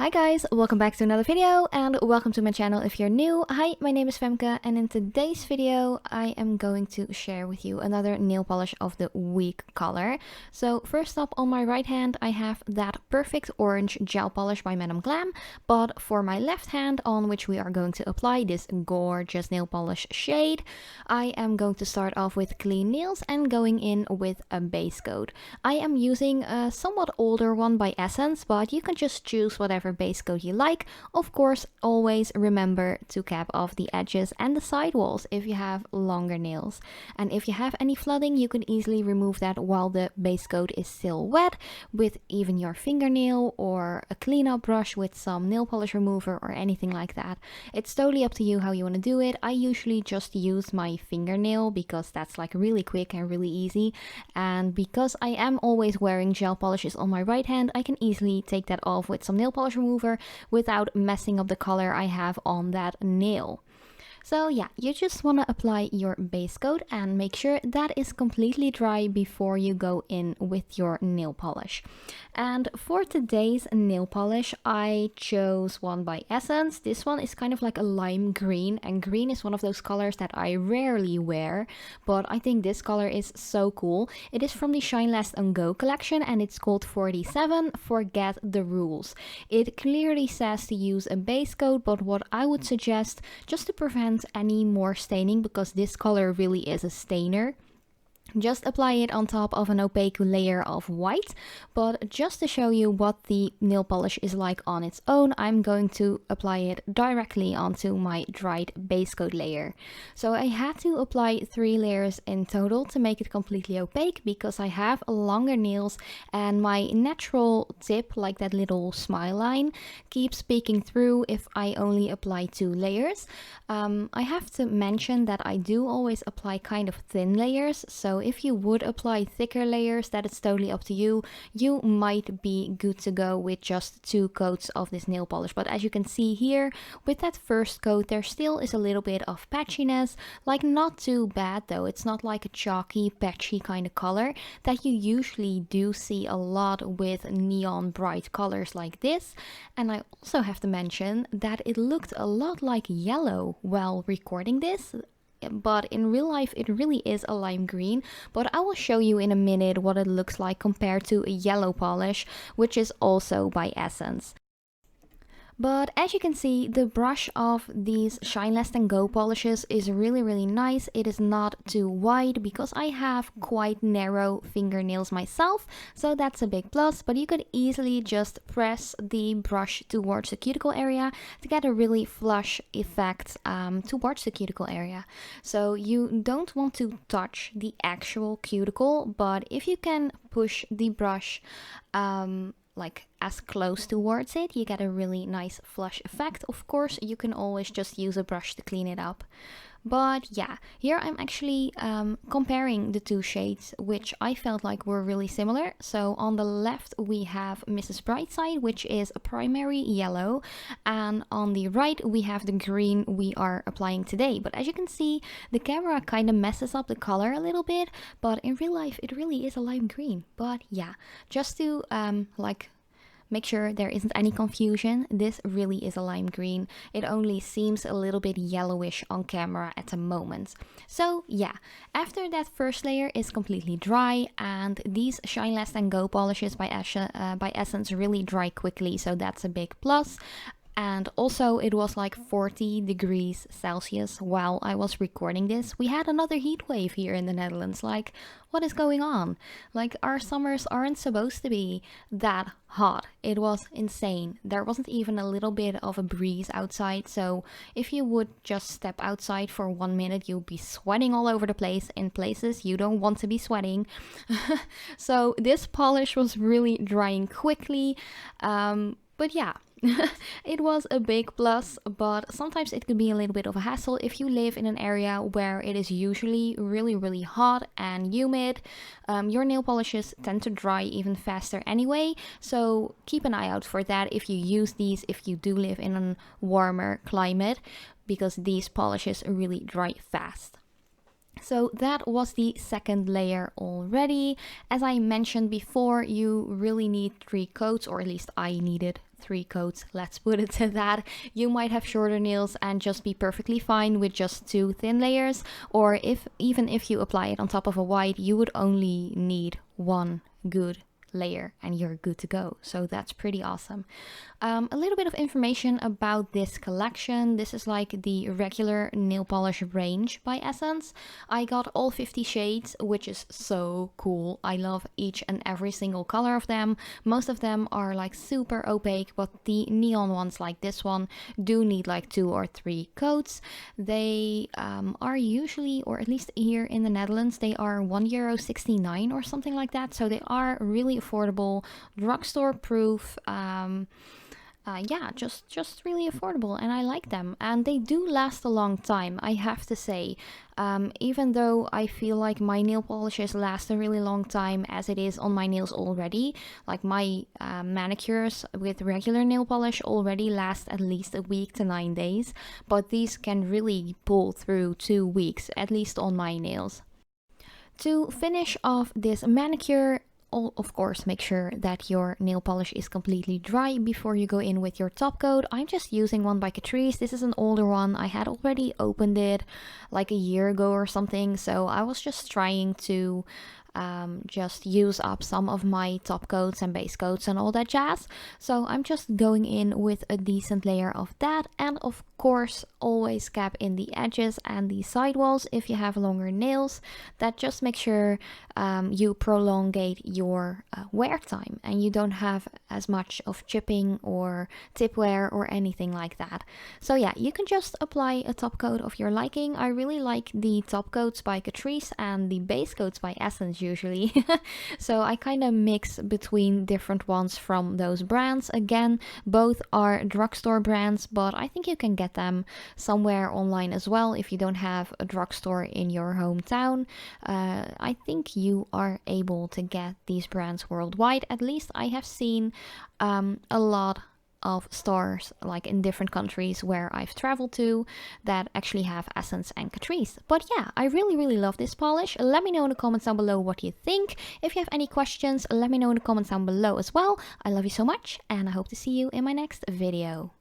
Hi guys, welcome back to another video and welcome to my channel if you're new. Hi, my name is Femke and in today's video I am going to share with you another nail polish of the week color. So first up on my right hand I have that perfect orange gel polish by Madam Glam, but for my left hand on which we are going to apply this gorgeous nail polish shade, I am going to start off with clean nails and going in with a base coat. I am using a somewhat older one by Essence, but you can just choose whatever base coat you like. Of course, always remember to cap off the edges and the sidewalls if you have longer nails. And if you have any flooding, you can easily remove that while the base coat is still wet with even your fingernail or a cleanup brush with some nail polish remover or anything like that. It's totally up to you how you want to do it. I usually just use my fingernail because that's like really quick and really easy. And because I am always wearing gel polishes on my right hand, I can easily take that off with some nail polish remover without messing up the color I have on that nail. So yeah, you just want to apply your base coat and make sure that is completely dry before you go in with your nail polish. And for today's nail polish, I chose one by Essence. This one is kind of like a lime green, and green is one of those colors that I rarely wear, but I think this color is so cool. It is from the Shine Last and Go collection and it's called 47 Forget the Rules. It clearly says to use a base coat, but what I would suggest, just to prevent any more staining, because this color really is a stainer, just apply it on top of an opaque layer of white. But just to show you what the nail polish is like on its own, I'm going to apply it directly onto my dried base coat layer. So I had to apply 3 layers in total to make it completely opaque because I have longer nails and my natural tip, like that little smile line, keeps peeking through if I only apply 2 layers. I have to mention that I do always apply kind of thin layers, so if you would apply thicker layers, that is totally up to you. You might be good to go with just 2 coats of this nail polish. But as you can see here, with that first coat, there still is a little bit of patchiness. Like, not too bad though. It's not like a chalky, patchy kind of color that you usually do see a lot with neon bright colors like this. And I also have to mention that it looked a lot like yellow while recording this, but in real life it really is a lime green. But I will show you in a minute what it looks like compared to a yellow polish, which is also by Essence. But as you can see, the brush of these Shine Last and Go polishes is really nice. It is not too wide because I have quite narrow fingernails myself, so that's a big plus. But you could easily just press the brush towards the cuticle area to get a really flush effect towards the cuticle area. So you don't want to touch the actual cuticle, but if you can push the brush like as close towards it, you get a really nice flush effect. Of course, you can always just use a brush to clean it up. But yeah, here I'm actually comparing the 2 shades, which I felt like were really similar. So on the left we have Mrs. Brightside, which is a primary yellow, and on the right we have the green we are applying today. But as you can see, the camera kind of messes up the color a little bit, but in real life it really is a lime green. But yeah, just to like make sure there isn't any confusion, this really is a lime green. It only seems a little bit yellowish on camera at the moment. So yeah, after that first layer is completely dry, and these Shine Last and Go polishes by Essence really dry quickly, so that's a big plus. And also it was like 40 degrees Celsius while I was recording this. We had another heat wave here in the Netherlands. Like, what is going on? Like, our summers aren't supposed to be that hot. It was insane. There wasn't even a little bit of a breeze outside. So if you would just step outside for 1 minute, you'll be sweating all over the place in places you don't want to be sweating. So this polish was really drying quickly. But yeah, it was a big plus, but sometimes it could be a little bit of a hassle if you live in an area where it is usually really hot and humid. Your nail polishes tend to dry even faster anyway, so keep an eye out for that if you use these, if you do live in a warmer climate, because these polishes really dry fast. So that was the second layer already. As I mentioned before, you really need 3 coats, or at least I needed 3 coats, let's put it to that. You might have shorter nails and just be perfectly fine with just 2 thin layers, or even if you apply it on top of a white, you would only need 1 good layer and you're good to go. So that's pretty awesome. A little bit of information about this collection. This is like the regular nail polish range by Essence. I got all 50 shades, which is so cool. I love each and every single color of them. Most of them are like super opaque, but the neon ones like this one do need like 2 or 3 coats. They are usually, or at least here in the Netherlands, they are €1.69 or something like that. So they are really affordable, drugstore proof. Yeah, just really affordable, and I like them, and they do last a long time, I have to say. Even though I feel like my nail polishes last a really long time as it is on my nails already, like my manicures with regular nail polish already last at least a week to 9 days, but these can really pull through 2 weeks, at least on my nails. To finish off this manicure, of course, make sure that your nail polish is completely dry before you go in with your top coat. I'm just using one by Catrice. This is an older one. I had already opened it like a year ago or something, so I was just trying to just use up some of my top coats and base coats and all that jazz. So I'm just going in with a decent layer of that, and of course always cap in the edges and the sidewalls if you have longer nails. That just makes sure you prolongate your wear time and you don't have as much of chipping or tip wear or anything like that. So yeah, you can just apply a top coat of your liking. I really like the top coats by Catrice and the base coats by Essence usually. So I kind of mix between different ones from those brands. Again, both are drugstore brands, but I think you can get them somewhere online as well if you don't have a drugstore in your hometown. I think you are able to get these brands worldwide. At least I have seen a lot of stores like in different countries where I've traveled to that actually have Essence and Catrice. But yeah, I really love this polish. Let me know in the comments down below what you think. If you have any questions, let me know in the comments down below as well. I love you so much, and I hope to see you in my next video.